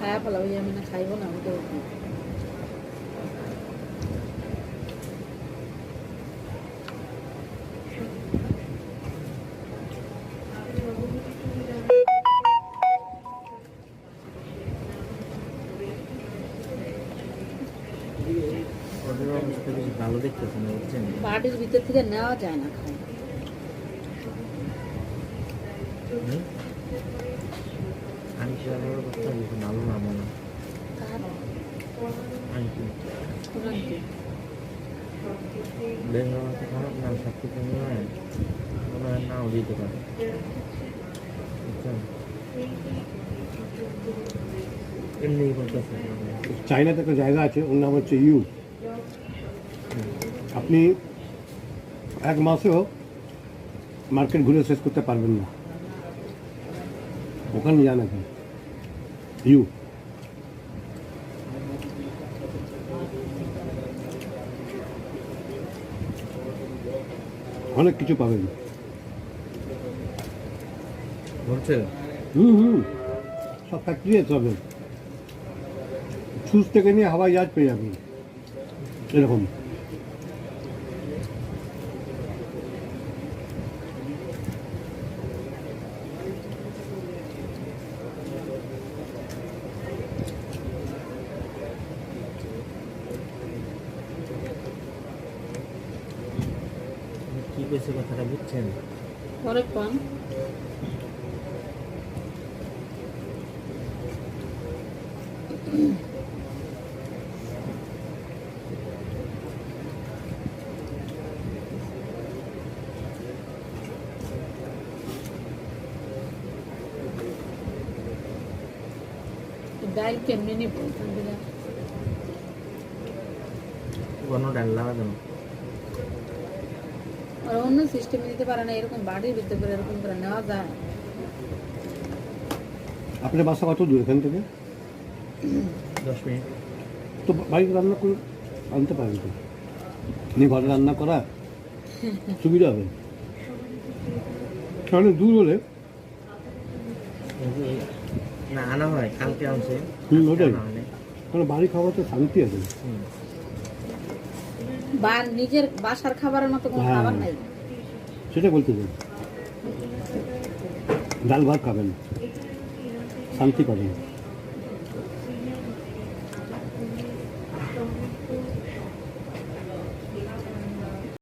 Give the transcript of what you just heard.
খায়া ফেলাবো, আমি না খাইবো না ওটা। ওদের অবস্থা বেশি ভালো দেখতেছে না, বুঝছেন? বাড়ির ভিতর থেকে নেওয়া যায় না খাই। আমি সেভাবে কথা বলছি ভালো না মনে বের হওয়া তো খারাপ না, সব কিছু নয়, মনে হয় নাও দিতে পারে, বুঝছেন? এমনি বলতেছে চায়নাতে একটা জায়গা আছে, ওর নাম হচ্ছে ইউ। আপনি এক মাসেও মার্কেট ঘুরে শেষ করতে পারবেন না, ওখানে যান এখন। ইউ অনেক কিছু পাবেন। বলছে সব ফ্যাক্টরি আছে, হবে সুস থেকে নিয়ে হাওয়াই জাহাজ পেয়ে যাবেন এরকম। কি কইছে কথাটা বুঝছেন? পরে পান ডাল কেমনি নিব? কোনো ডাল লাগাবে না, আর অন্য সিস্টেমে দিতে পারে না, এরকম বাড়ির ভিতরে করে এরকম করে নেওয়া যায়। আপনার বাসা কত দূর এখান থেকে? 10 মিনিট। তো বাড়িতে রান্না করে আনতে পারেন তো, আপনি ঘরে রান্না করা সুবিধা হবে। অনেক দূর হলে না আনা হয়, কালকে আনছে। ওটাই, কারণ বাড়ি খাওয়া তো শান্তি আছে। বা নিজের বাসার খাবারের মতো কোনো হ্যাঁ। খাবার নাই। সেটা বলতে চাই, ডাল ভাত খাবেন, শান্তি পাবেন।